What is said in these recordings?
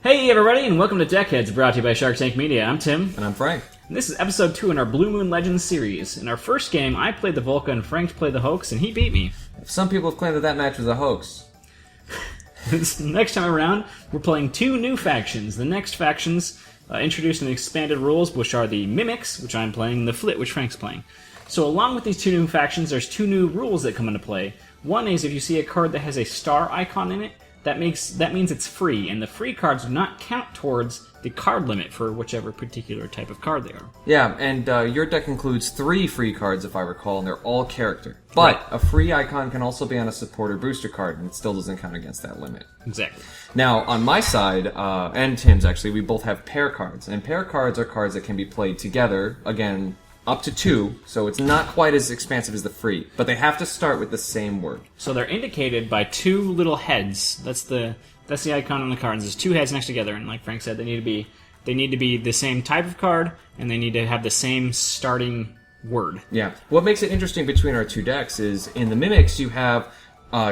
Hey everybody, and welcome to Deckheads, brought to you by SharcTank Media. I'm Tim. And I'm Frank. And this is episode 2 in our Blue Moon Legends series. In our first game, I played the Volca and Frank played the Hoax, and he beat me. Some people have claimed that match was a hoax. Next time around, we're playing 2 new factions. The next factions introduced in expanded rules, which are the Mimics, which I'm playing, and the Flit, which Frank's playing. So along with these 2 new factions, there's 2 new rules that come into play. One is if you see a card that has a star icon in it, that means it's free, and the free cards do not count towards the card limit for whichever particular type of card they are. Yeah, and your deck includes 3 free cards, if I recall, and they're all character. But Right. a free icon can also be on a support or booster card, and it still doesn't count against that limit. Exactly. Now, on my side, and Tim's actually, we both have pair cards. And pair cards are cards that can be played together, again, up to 2, so it's not quite as expansive as the free. But they have to start with the same word. So they're indicated by 2 little heads. That's the icon on the cards. There's 2 heads next together, and like Frank said, they need to be the same type of card, and they need to have the same starting word. Yeah. What makes it interesting between our 2 decks is, in the Mimics, you have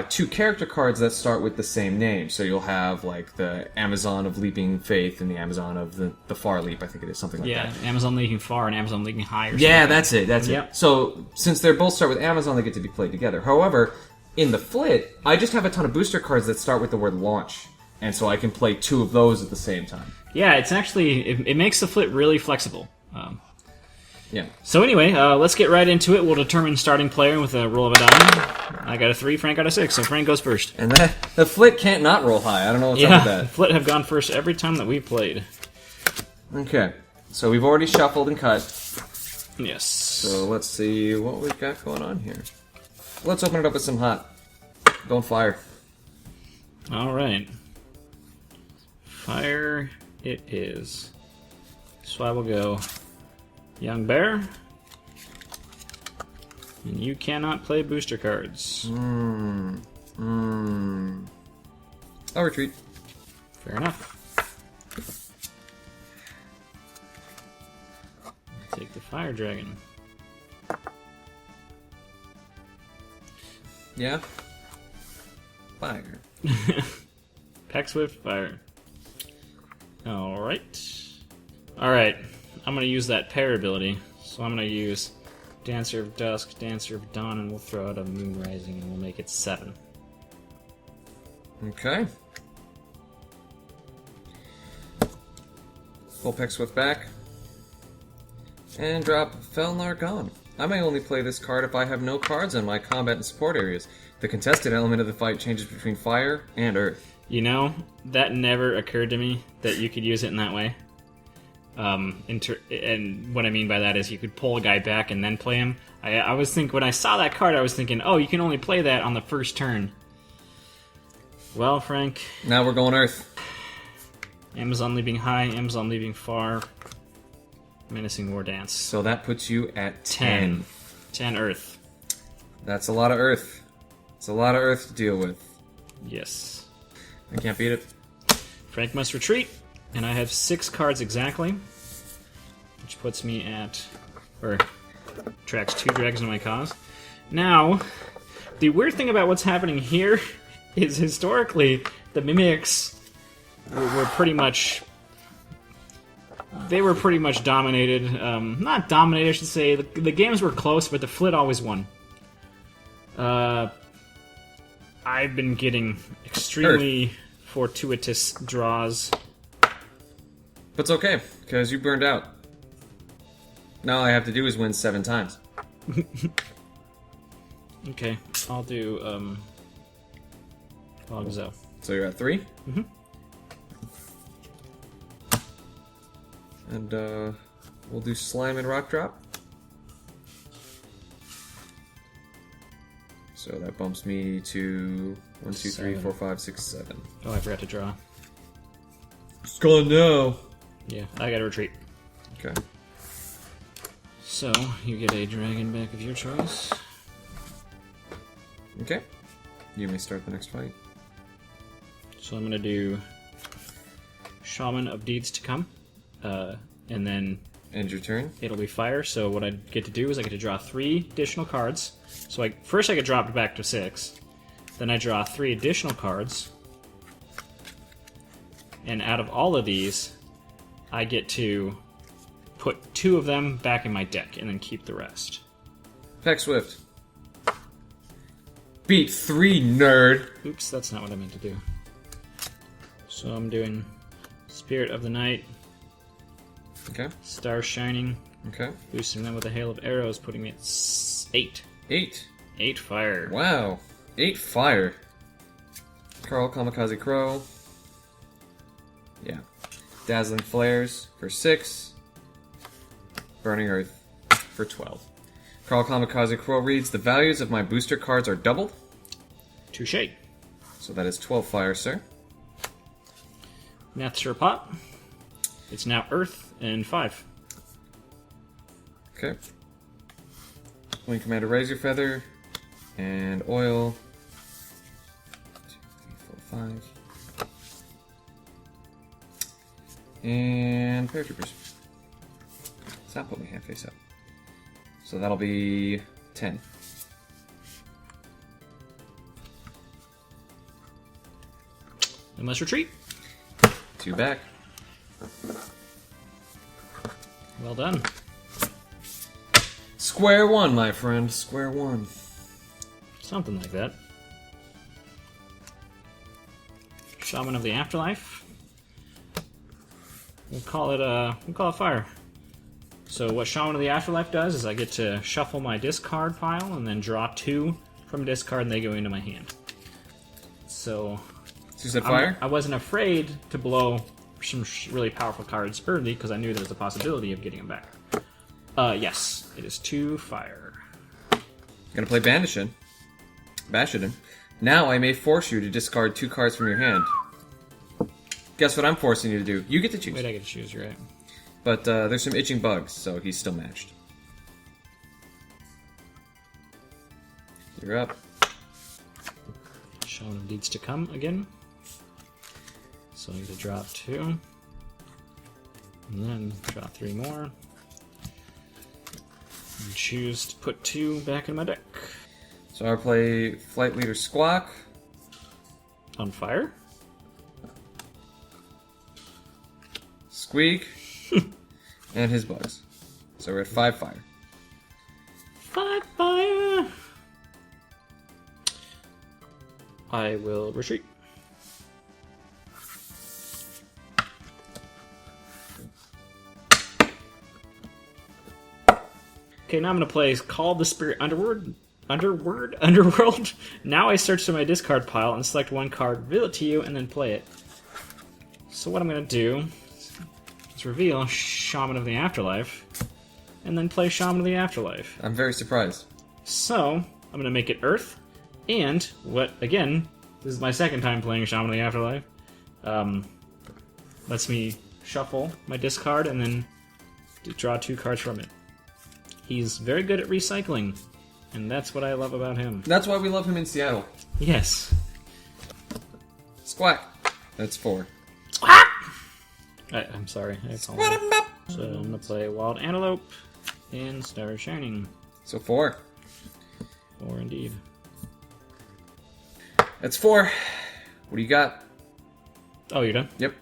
2 character cards that start with the same name. So you'll have, like, the Amazon of Leaping Faith and the Amazon of the Far Leap, I think it is, something like that. Yeah, Amazon Leaping Far and Amazon Leaping High or something. Yeah, that's it. Yep. So, since they both start with Amazon, they get to be played together. However, in the Flit, I just have a ton of booster cards that start with the word launch. And so I can play 2 of those at the same time. Yeah, it's actually, it makes the Flit really flexible. Yeah. So anyway, let's get right into it. We'll determine starting player with a roll of a die. I got a 3, Frank got a 6, so Frank goes first. And the Flit can't not roll high. I don't know what's up with Yeah, that. Flit have gone first every time that we played. Okay. So we've already shuffled and cut. Yes. So let's see what we've got going on here. Let's open it up with some hot. Don't fire. Alright. Fire it is. So I will go Young Bear. And you cannot play booster cards. I'll retreat. Fair enough. Take the Fire Dragon. Yeah? Fire. Peckswift Fire. Alright. Alright. I'm going to use that pair ability. So I'm going to use Dancer of Dusk, Dancer of Dawn, and we'll throw out a Moon Rising, and we'll make it 7. Okay. Pull Peckswift back. And drop Golem Arcana. I may only play this card if I have no cards in my combat and support areas. The contested element of the fight changes between fire and earth. You know, that never occurred to me that you could use it in that way. And what I mean by that is you could pull a guy back and then play him. I was thinking, when I saw that card, I was thinking, oh, you can only play that on the first turn. Well, Frank. Now we're going earth. Amazon Leaping High, Amazon Leaping Far, Menacing War Dance. So that puts you at 10. 10 Earth. That's a lot of earth. It's a lot of earth to deal with. Yes. I can't beat it. Frank must retreat, and I have 6 cards exactly, which puts me at, or tracks 2 dragons in my cause. Now, the weird thing about what's happening here is historically the Mimics were pretty much, they were pretty much dominated. Not dominated, I should say. The games were close, but the Flit always won. I've been getting extremely fortuitous draws. But it's okay, because you burned out. Now all I have to do is win 7 times. Okay, I'll do, Fogzo. So you're at 3? Mm-hmm. And, we'll do Slime and Rock Drop. So that bumps me to 1, 2, 3, 4, 5, 6, 7. Oh, I forgot to draw. It's gone now. Yeah, I gotta retreat. Okay. So, you get a dragon back of your choice. Okay. You may start the next fight. So I'm gonna do Shaman of Deeds to Come. And then End your turn. it'll be fire, so what I get to do is I get to draw 3 additional cards. So first I get dropped back to 6. Then I draw 3 additional cards. And out of all of these, I get to put 2 of them back in my deck and then keep the rest. Peck Swift. Beat 3, nerd! Oops, that's not what I meant to do. So I'm doing Spirit of the Night, Okay. Star Shining, Okay. boosting them with a hail of arrows, putting me at 8. 8. 8 fire. Wow. 8 fire. Carl Kamikaze Crow. Yeah. Dazzling Flares for 6. Burning Earth for 12. Carl Kamikaze Crow reads, the values of my booster cards are doubled. Touche. So that is 12 fire, sir. Nathsur Pot. It's now Earth and 5. Okay. Wing Commander Razor Feather. And Oil. 2, 3, 4, 5. And Paratroopers. Let's not put my hand face up. So that'll be 10. I must retreat. 2 back. Well done. Square one, my friend. Square one. Something like that. Shaman of the Afterlife. We'll call it fire. So what Shaman of the Afterlife does is I get to shuffle my discard pile and then draw 2 from discard and they go into my hand. So So you said fire? I wasn't afraid to blow some really powerful cards early because I knew there was a possibility of getting them back. Yes, it is 2 fire. Gonna play Bandishin. Bashidin. Now I may force you to discard 2 cards from your hand. Guess what I'm forcing you to do? You get to choose. Wait, I get to choose, you're right. But there's some itching bugs, so he's still matched. You're up. Shaman of Deeds to Come again. So I get to drop 2. And then drop 3 more. And choose to put 2 back in my deck. So I'll play Flight Leader Squawk. On fire? Squeak. And his bugs. So we're at 5 fire. 5 fire! I will retreat. Okay, now I'm gonna play Call the Spirit Underworld. Now I search through my discard pile and select 1 card, reveal it to you, and then play it. So what I'm gonna do is reveal Shaman of the Afterlife, and then play Shaman of the Afterlife. I'm very surprised. So I'm gonna make it Earth, and what again? This is my second time playing Shaman of the Afterlife. Lets me shuffle my discard and then draw 2 cards from it. He's very good at recycling, and that's what I love about him. That's why we love him in Seattle. Yes. Squawk. That's 4. Squawk! I'm sorry. I apologize. So I'm gonna play Wild Antelope and Star Shining. So 4. 4 indeed. That's 4. What do you got? Oh, you're done? Yep.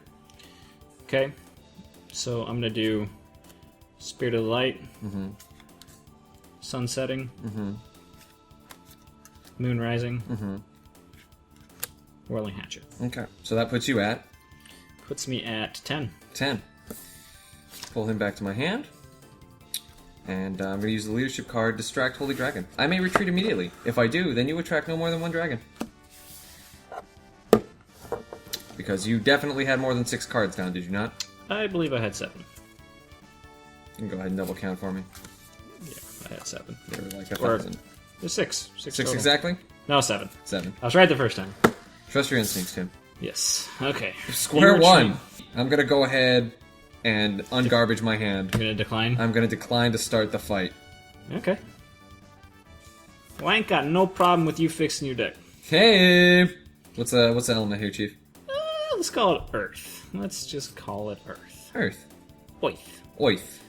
Okay. So I'm gonna do Spirit of the Light. Mm-hmm. Sun Setting. Mm-hmm. Moon Rising. Mm-hmm. Whirling Hatchet. Okay. So that puts you at Puts me at 10. 10. Pull him back to my hand. And I'm going to use the leadership card, Distract Holy Dragon. I may retreat immediately. If I do, then you attract no more than 1 dragon. Because you definitely had more than 6 cards down, did you not? I believe I had 7. You can go ahead and double count for me. Yeah, I had 7. They were like Or 1,000. there's 6. 6 6 total. exactly? No, 7. 7. I was right the first time. Trust your instincts, Tim. Yes. Okay. Square You one. retreat. I'm going to go ahead and ungarbage my hand. You're gonna decline? I'm going to decline to start the fight. Okay. Well, I ain't got no problem with you fixing your deck. Hey! What's the element here, Chief? Let's call it Earth. Let's just call it Earth. Earth. Oith. Oith.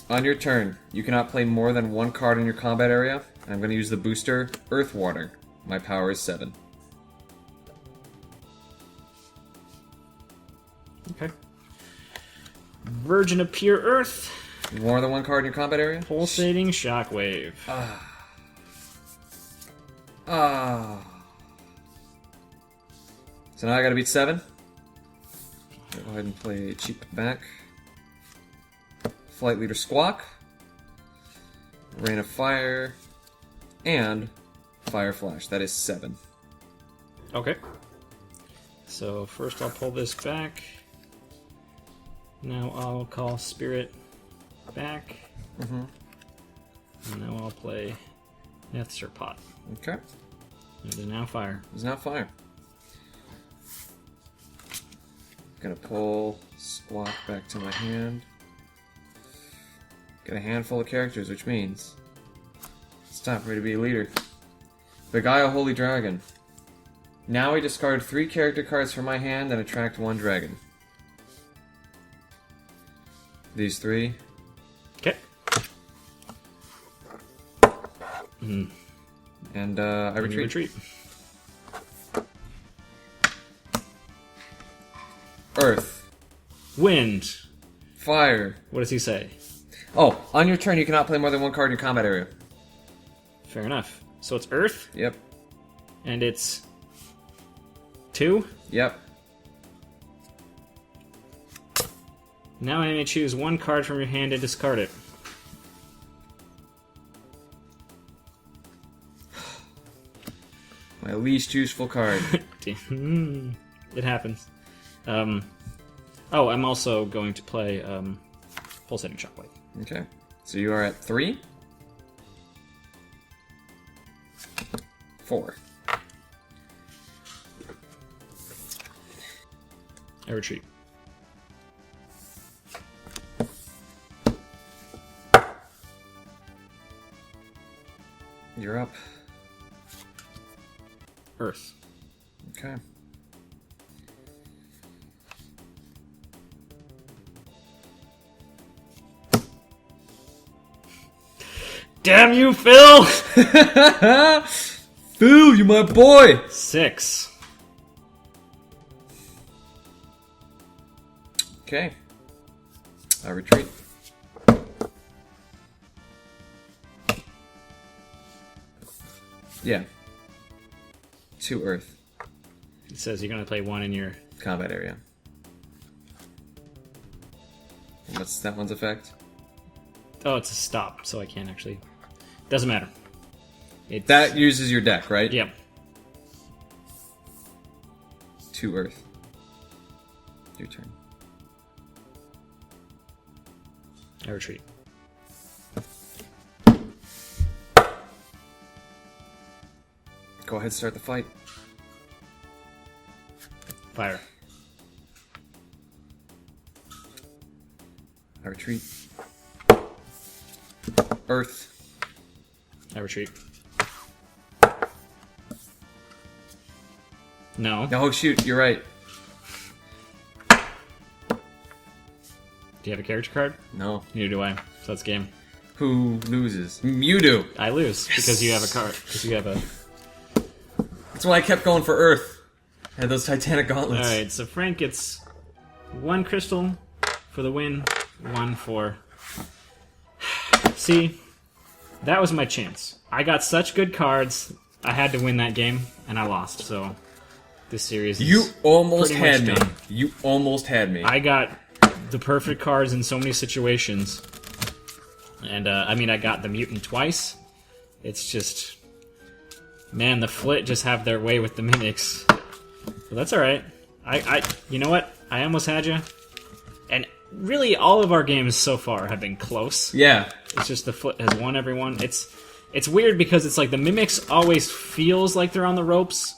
On your turn, you cannot play more than 1 card in your combat area. I'm going to use the booster Earth Water. My power is 7. Okay. Virgin of Pure Earth. More than one card in your combat area? Pulsating Shockwave. So now I gotta beat 7. Go ahead and play cheap back. Flight Leader Squawk. Rain of Fire. And Fire Flash. That is 7. Okay. So first I'll pull this back. Now I'll call Spirit back. And now I'll play Nether Pot. Okay. It is now fire. It's now fire. Gonna pull Squawk back to my hand. Got a handful of characters, which means it's time for me to be a leader. Begaya Holy Dragon. Now I discard 3 character cards from my hand and attract 1 dragon. These 3. Okay. And I retreat. Earth. Wind. Fire. What does he say? Oh, on your turn you cannot play more than 1 card in your combat area. Fair enough. So it's Earth, Yep. and it's 2. Yep. Now I may choose 1 card from your hand and discard it. My least useful card. It happens. Oh, I'm also going to play Pulsating Shockwave. Okay. So you are at 3. 4. I retreat. You're up. Earth. Okay. Damn you, Phil! Phil, you my boy! 6. Okay. I retreat. Yeah. 2 Earth. It says you're going to play 1 in your... Combat area. What's that one's effect? Oh, it's a stop, so I can't actually... Doesn't matter. It's... That uses your deck, right? Yep. 2 Earth. Your turn. I retreat. Go ahead, start the fight. Fire. I retreat. Earth. I retreat. No. Oh shoot, you're right. Do you have a character card? No. Neither do I. So that's game. Who loses? You do. I lose because you have a card. Because you have a... That's why I kept going for Earth. Had those Titanic gauntlets. Alright, so Frank gets 1 crystal for the win, 1 for... See, that was my chance. I got such good cards, I had to win that game, and I lost, so this series is You almost pretty much had me. done. You almost had me. I got the perfect cards in so many situations. And, I mean, I got the mutant twice. It's just... Man, the Flit just have their way with the mimics. But that's alright. You know what? I almost had you. And really, all of our games so far have been close. Yeah. It's just the Flit has won everyone. It's weird because it's like the mimics always feels like they're on the ropes.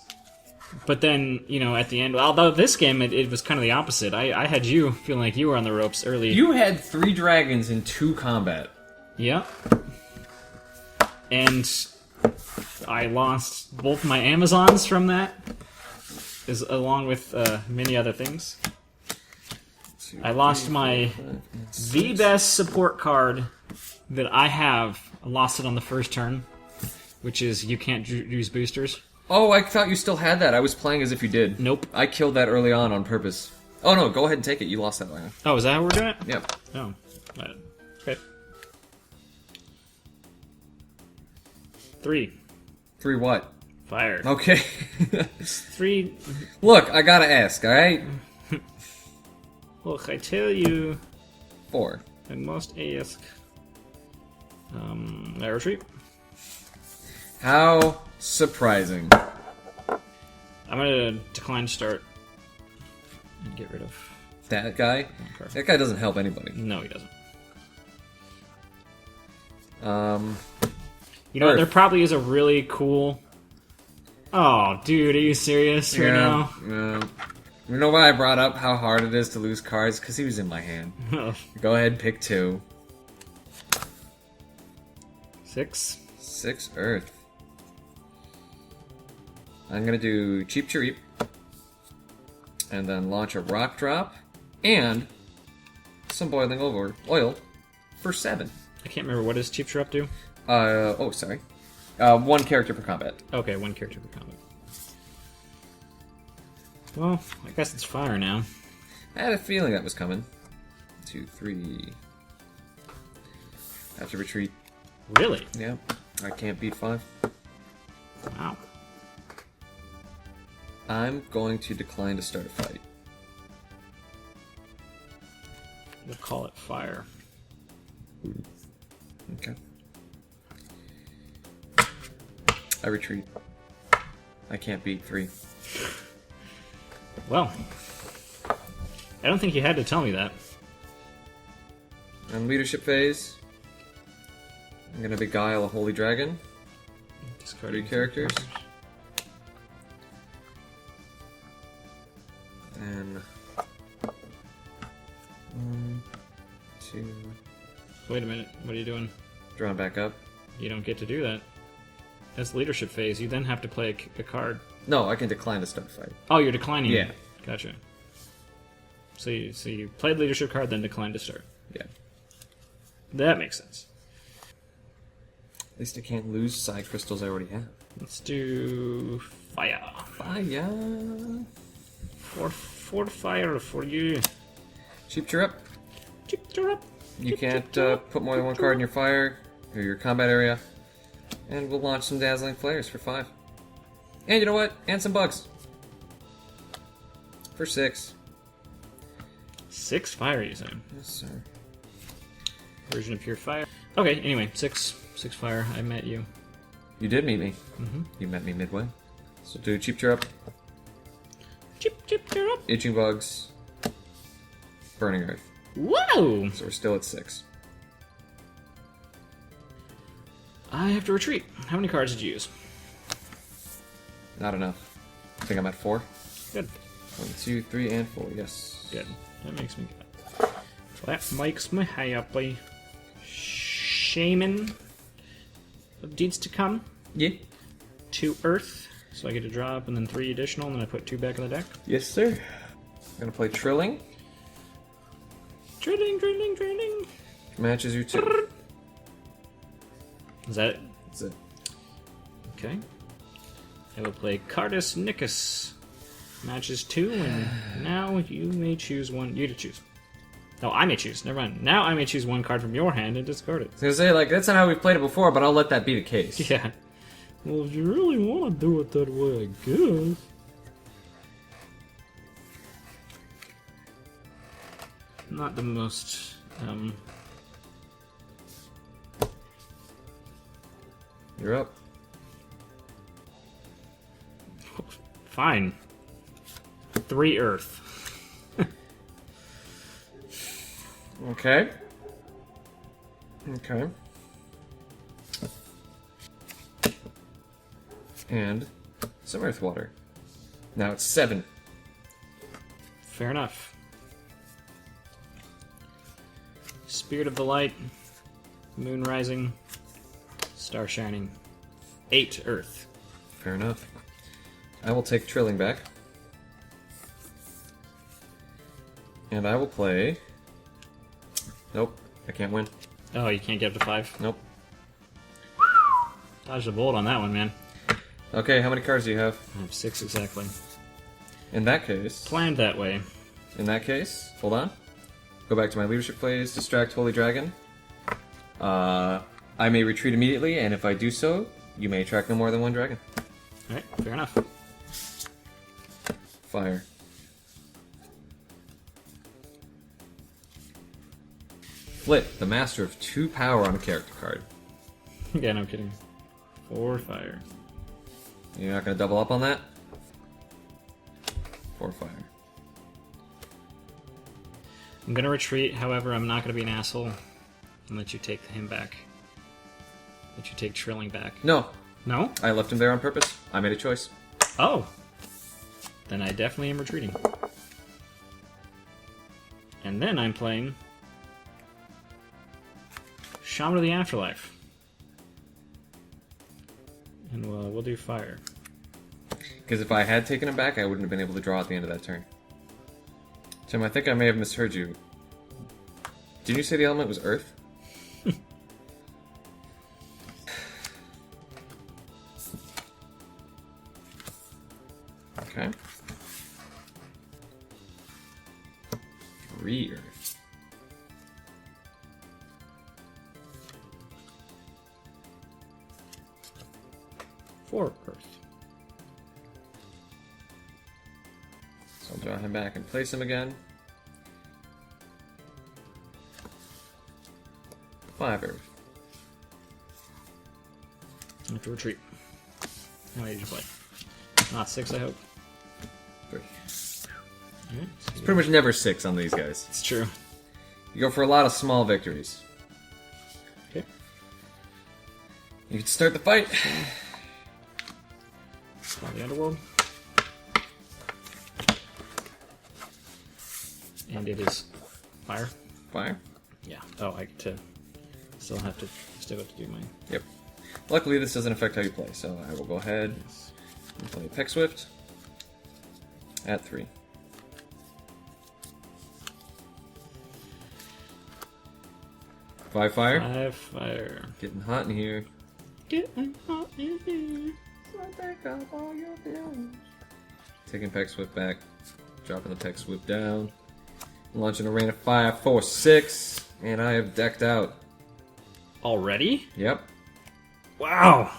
But then, you know, at the end... Although this game, it was kind of the opposite. I had you feeling like you were on the ropes early. You had 3 dragons in 2 combat. Yeah. And I lost both my Amazons from that, along with many other things. I lost the best support card that I have. I lost it on the first turn, which is you can't use boosters. Oh, I thought you still had that. I was playing as if you did. Nope. I killed that early on purpose. Oh no, go ahead and take it. You lost that land. Oh, is that how we're doing it? Yep. Oh. Okay. 3. 3 what? Fire. Okay. 3. Look, I gotta ask, alright? Look, I tell you, 4. I must ask. I retreat. How surprising. I'm gonna decline to start and get rid of. That guy? Okay. That guy doesn't help anybody. No, he doesn't. You know, Earth. there probably is a really cool. Oh, dude, are you serious right now? Yeah. You know why I brought up how hard it is to lose cards? Because he was in my hand. Go ahead, pick 2. 6. 6 Earth. I'm gonna do Cheap Chirip. And then launch a Rock Drop. And some Boiling Over Oil for 7. I can't remember what does Cheap Trap do. Oh, sorry. 1 character per combat. Okay, 1 character per combat. Well, I guess it's fire now. I had a feeling that was coming. 2, 3. I have to retreat. Really? Yeah. I can't beat 5. Wow. I'm going to decline to start a fight. We'll call it fire. Okay. I retreat. I can't beat 3. Well, I don't think you had to tell me that. On leadership phase, I'm gonna beguile a holy dragon. Discard 3 characters. Then 1, 2. Wait a minute, what are you doing? Drawn back up. You don't get to do that. That's leadership phase. You then have to play a card. No, I can decline to start a fight. Oh, you're declining. Yeah. Gotcha. So you played leadership card, then declined to start. Yeah. That makes sense. At least I can't lose side crystals I already have. Let's do fire. Fire. For fire for you. Cheap Chirrup. Chip up. You can't put more than 1 card in your fire or your combat area. And we'll launch some Dazzling Flares for 5. And you know what? And some bugs. For 6. 6 fire, you say? Yes, sir. Version of pure fire. Okay, anyway, 6 fire. I met you. You did meet me. Mm-hmm. You met me midway. So do Cheap Chirrup, Chip up. Itching Bugs, Burning Earth. Whoa! So we're still at 6. I have to retreat. How many cards did you use? Not enough. I think I'm at 4. Good. 1, 2, 3, and 4. Yes. Good. That makes me good. That makes me happy. Shaman of Deeds to Come. Yeah. 2 Earth. So I get to drop, and then 3 additional, and then I put 2 back in the deck. Yes, sir. I'm gonna play Trilling. Drilling. Matches your 2. Is that it? That's it. Okay. I will play Cardus Nicus. Matches 2, and now you may choose one. You to choose. No, I may choose. Never mind. Now I may choose 1 card from your hand and discard it. I was gonna say, like, that's not how we've played it before, but I'll let that be the case. Yeah. Well, if you really want to do it that way, I guess. Not the most, You're up. Fine. 3 Earth. Okay. Okay. And some Earth Water. Now it's 7. Fair enough. Spirit of the Light. Moon Rising. Star Shining. 8 Earth. Fair enough. I will take Trilling back. And I will play... Nope, I can't win. Oh, you can't get up to 5? Nope. Dodged a bullet on that one, man. Okay, how many cards do you have? I have 6 exactly. In that case... Planned that way. In that case, hold on. Go back to my leadership plays, distract Holy Dragon. I may retreat immediately, and if I do so, you may attract no more than one dragon. Alright, fair enough. Fire. Flip, the master of 2 power on a character card. Yeah, no kidding. 4 fire. You're not going to double up on that? 4 fire. I'm gonna retreat, however, I'm not gonna be an asshole and let you take him back. Let you take Trilling back. No, No? I left him there on purpose. I made a choice. Oh! Then I definitely am retreating. And then I'm playing Shaman of the Afterlife. And we'll do fire. Because if I had taken him back, I wouldn't have been able to draw at the end of that turn. Tim, I think I may have misheard you. Did you say the element was earth? Okay. 3 earth. For Earth. So I'll draw him back and place him again. 5 earth. I have to retreat. How many did you play? Not 6, I hope. 3. Alright, It's pretty much never 6 on these guys. it's true. You go for a lot of small victories. Okay. You can start the fight. Spawn the Underworld. And it is fire. Fire. Yeah. Oh, I get to still have to do mine. Yep. Luckily, this doesn't affect how you play, so I will go ahead and play Peck Swift at 3. Five fire. 5 fire. Getting hot in here. Getting hot in here. Taking Peck Swift back. Dropping the Peck Swift down. Launching a rain of 5, 4, 6. And I have decked out. Already? Yep. Wow.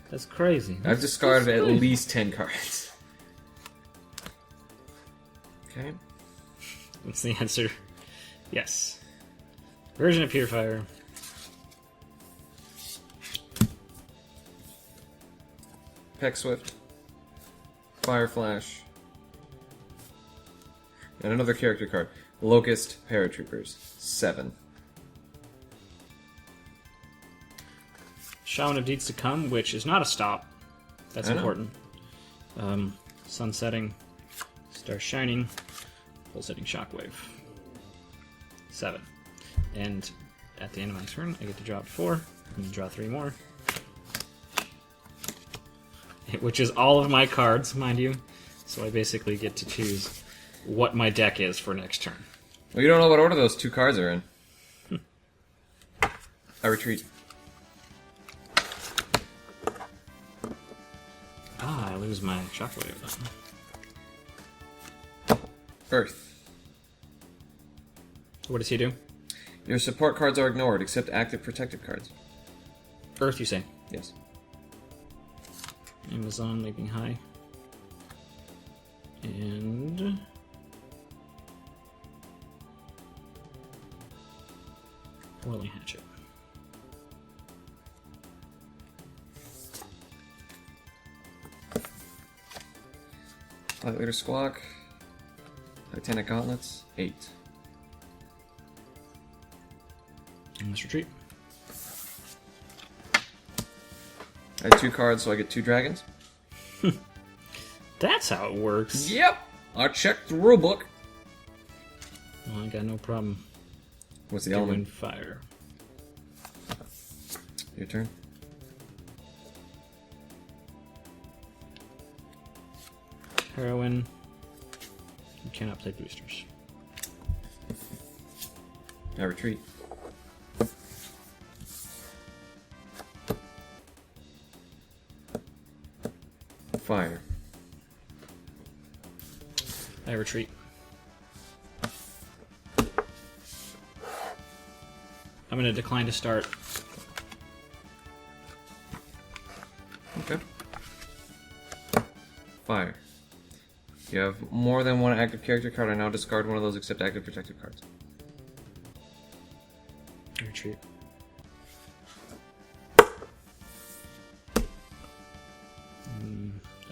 That's crazy. I've discarded at crazy. least 10 cards. Okay. What's the answer? Yes. Version of Purifier. Peck Swift. Fire Flash. And another character card. Locust Paratroopers. 7. Shaman of Deeds to Come, which is not a stop. That's I know. important. Sun setting. Star shining. Pulsating Shockwave. 7. And at the end of my turn, I get to draw up 4. And draw 3 more. Which is all of my cards, mind you. So I basically get to choose what my deck is for next turn. Well, you don't know what order those 2 cards are in. I retreat. Ah, I lose my Shockwave. Earth. What does he do? Your support cards are ignored, except active protected cards. Earth, you say? Yes. Amazon Leaping High. And... Whirling Hatchet. Light Leader Squawk. Titanic Gauntlets. 8. And let's retreat. I have 2 cards, so I get 2 dragons. That's how it works. Yep! I checked the rulebook. Well, I got no problem What's the doing element? fire. Your turn. Heroine. You cannot play boosters. I retreat. Fire. I retreat. I'm gonna decline to start. Okay. Fire. You have more than one active character card. I now discard one of those except active protected cards. Retreat.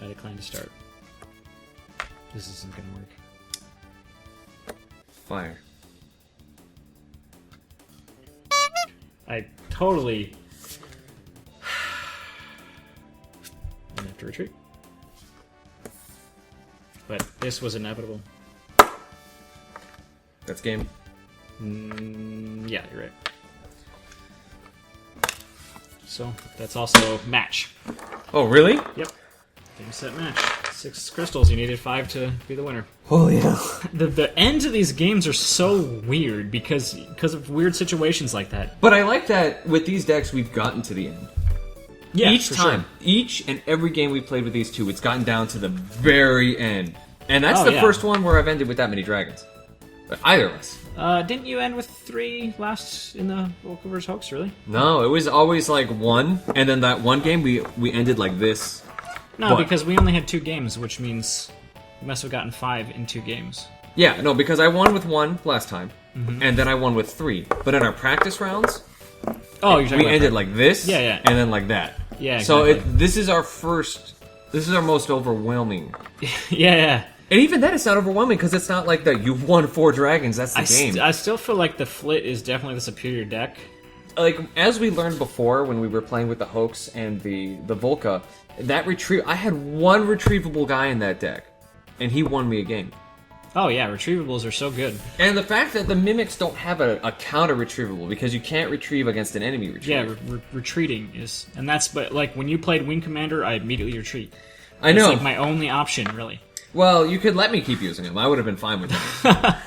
I decline to start. This isn't gonna work. Fire. I totally... I'm gonna have to retreat. But this was inevitable. That's game. Yeah, you're right. So, that's also match. Oh, really? Yep. Game, set, match. 6 crystals. You needed 5 to be the winner. Holy hell. The ends of these games are so weird because of weird situations like that. But I like that with these decks, we've gotten to the end. Yeah, each for time, sure. each and every game we played with these two, it's gotten down to the very end. And that's the yeah. first one where I've ended with that many dragons. But either of us. Didn't you end with 3 last in the Volca vs. Hoax, really? No, it was always like 1, and then that one game we ended like this. No, But- because we only had 2 games, which means we must have gotten 5 in 2 games. Yeah, no, because I won with 1 last time, and then I won with 3. But in our practice rounds, Oh, you're talking we about ended that. like this, Yeah, yeah. and then like that. Yeah, So exactly. this is our most overwhelming. Yeah. And even then, it's not overwhelming because it's not like that. You've won 4 dragons. That's the game. I still feel like the Flit is definitely the superior deck. Like as we learned before when we were playing with the Hoax and the Volca, that I had 1 retrievable guy in that deck, and he won me a game. Oh yeah, retrievables are so good. And the fact that the mimics don't have a counter retrievable because you can't retrieve against an enemy retriever. Yeah, retreating is, and that's but like when you played Wing Commander, I immediately retreat. I know. It's like my only option, really. Well, you could let me keep using him. I would have been fine with that.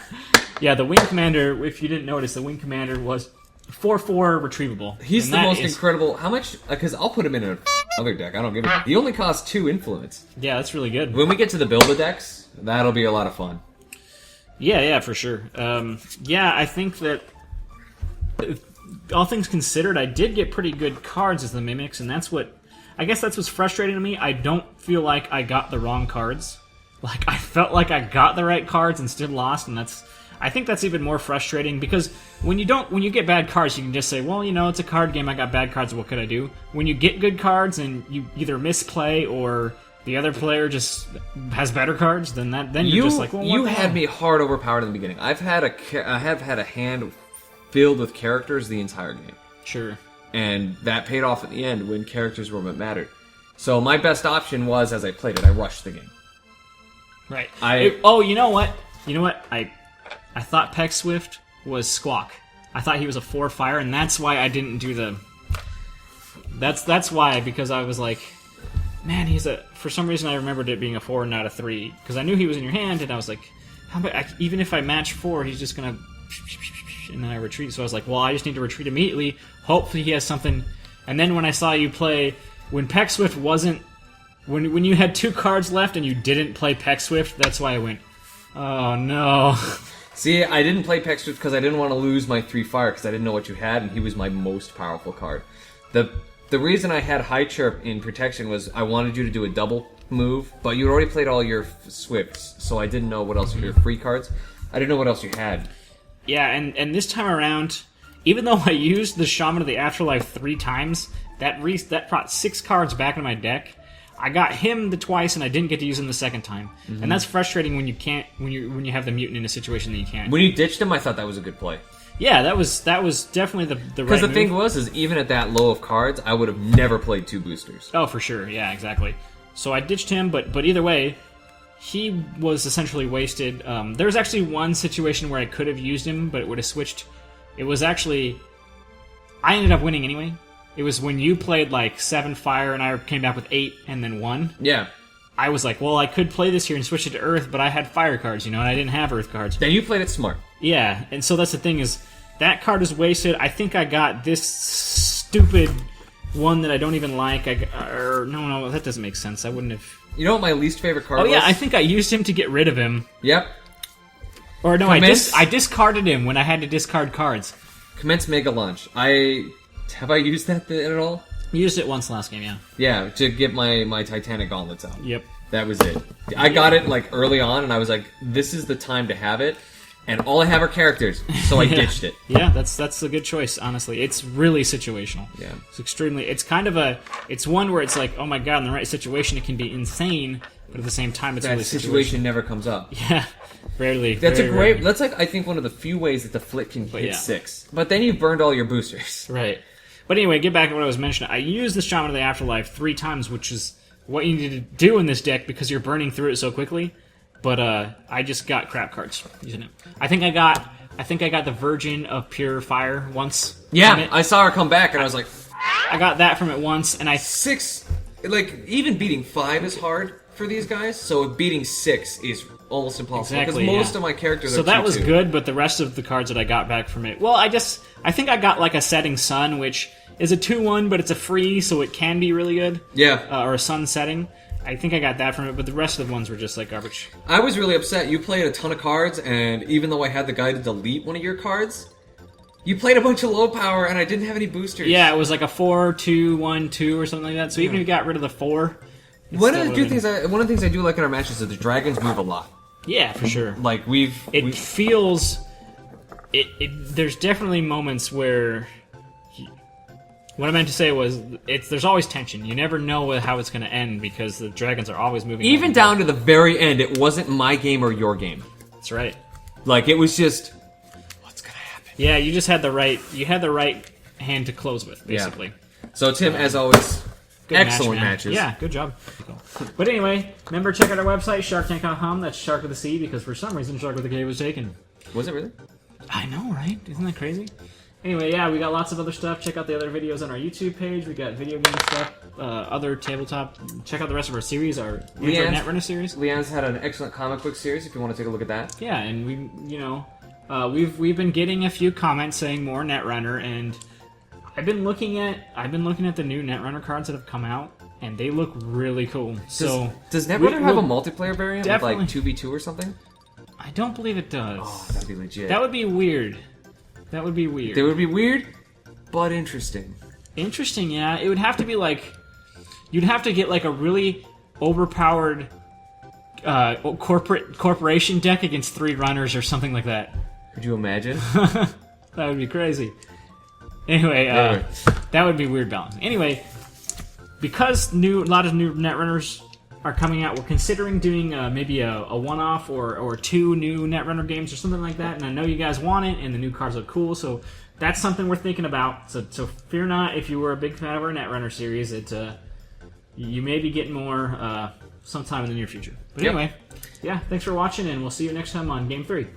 Yeah, the Wing Commander. If you didn't notice, the Wing Commander was 4/4 retrievable. He's And the that most is- incredible. How much? Because I'll put him in another deck. I don't give a. He only costs 2 influence. Yeah, that's really good. When we get to the Build-A decks, that'll be a lot of fun. Yeah, for sure. Yeah, I think that all things considered, I did get pretty good cards as the Mimics, and I guess that's what's frustrating to me. I don't feel like I got the wrong cards. Like, I felt like I got the right cards and still lost, and I think that's even more frustrating because when you get bad cards, you can just say, well, it's a card game, I got bad cards, what could I do? When you get good cards and you either misplay or the other player just has better cards, then you're just like, well, what you the had hell? me hard overpowered in the beginning. I have had a hand filled with characters the entire game, Sure. and that paid off at the end when characters were what mattered. So my best option was, as I played it, I rushed the game. Right. I you know what? I thought Peck Swift was Squawk. I thought he was a 4 fire, and that's why I didn't do the... That's why, because I was like, man, for some reason I remembered it being a 4 and not a 3, because I knew he was in your hand, and I was like, how about, even if I match 4, he's just gonna... And then I retreat, so I was like, well, I just need to retreat immediately. Hopefully he has something... And then when I saw you play... When Peck Swift wasn't... When you had 2 cards left and you didn't play Peck Swift, that's why I went, oh no. See, I didn't play Peck Swift because I didn't want to lose my 3 fire because I didn't know what you had, and he was my most powerful card. The reason I had High Chirp in protection was I wanted you to do a double move, but you already played all your Swifts, so I didn't know what else your free cards. I didn't know what else you had. Yeah, and this time around, even though I used the Shaman of the Afterlife 3 times, that brought 6 cards back into my deck. I got him twice, and I didn't get to use him the second time, and that's frustrating when you have the mutant in a situation that you can't. When you ditched him, I thought that was a good play. Yeah, that was definitely the right Because the move. thing was, even at that low of cards, I would have never played 2 boosters. Oh, for sure. Yeah, exactly. So I ditched him, but either way, he was essentially wasted. There was actually one situation where I could have used him, but it would have switched. It was actually... I ended up winning anyway. It was when you played like 7 fire and I came back with 8 and then 1. Yeah. I was like, well, I could play this here and switch it to Earth, but I had fire cards, and I didn't have Earth cards. Then you played it smart. Yeah, and so that's the thing is, that card is wasted. I think I got this stupid one that I don't even like. No, that doesn't make sense. I wouldn't have... You know what my least favorite card Oh was? yeah, I think I used him to get rid of him. Yep. Or no, Commence- I discarded him when I had to discard cards. Commence Mega Launch. Have I used that at all? You used it once last game, yeah. Yeah, to get my Titanic gauntlets out. Yep. That was it. I got it like early on, and I was like, "This is the time to have it." And all I have are characters, so I ditched it. Yeah, that's a good choice. Honestly, it's really situational. Yeah, it's extremely. It's kind of it's one where it's like, oh my god, in the right situation, it can be insane, but at the same time, it's that really situation never comes up. Yeah, rarely. That's very a great. rarely. That's like I think one of the few ways that the flick can hit yeah. 6. But then you've burned all your boosters. Right. But anyway, get back to what I was mentioning. I used the Shaman of the Afterlife 3 times, which is what you need to do in this deck because you're burning through it so quickly. But I just got crap cards using it. I think I got the Virgin of Pure Fire once. Yeah, I saw her come back, and I was like, I got that from it once, and 6. Like even beating 5 is hard for these guys. So beating 6 is almost impossible because most of my characters. So are that 2/2. was good, but the rest of the cards that I got back from it, well, I think I got like a Setting Sun, which is a 2/1, but it's a free, so it can be really good. Yeah. Or a Sun Setting. I think I got that from it, but the rest of the ones were just like garbage. I was really upset. You played a ton of cards, and even though I had the guy to delete one of your cards, you played a bunch of low power, and I didn't have any boosters. Yeah, it was like a 4-2-1-2 or something like that. So even if you got rid of the 4, one of the things I do like in our matches is the dragons move a lot. Yeah, for sure. Like it feels. There's definitely moments where. What I meant to say was, there's always tension. You never know how it's going to end because the dragons are always moving. Even down to the very end, it wasn't my game or your game. That's right. Like it was just, what's going to happen? Yeah, you just had the right. You had the right hand to close with, basically. Yeah. So Tim, as always, excellent matches. Yeah, good job. But anyway, remember check out our website SharcTank.com. That's Shark with a C because for some reason Shark with a K was taken. Was it really? I know, right? Isn't that crazy? Anyway, yeah, we got lots of other stuff. Check out the other videos on our YouTube page. We got video game stuff, other tabletop. Check out the rest of our series, our Netrunner series. Leanne's had an excellent comic book series. If you want to take a look at that. Yeah, and we've been getting a few comments saying more Netrunner, and I've been looking at the new Netrunner cards that have come out, and they look really cool. Does Netrunner have a multiplayer variant with like 2v2 or something? I don't believe it does. Oh, that'd be legit. That would be weird. That would be weird. They would be weird, but interesting. Interesting, yeah. It would have to be like... You'd have to get like a really overpowered corporation deck against 3 runners or something like that. Could you imagine? That would be crazy. Anyway, that would be weird balance. Anyway, because a lot of new Netrunners are coming out, we're considering doing maybe a one-off or 2 new Netrunner games or something like that, and I know you guys want it, and the new cards look cool, so that's something we're thinking about. So fear not if you were a big fan of our Netrunner series. You may be getting more sometime in the near future. But anyway, yeah, thanks for watching, and we'll see you next time on Game 3.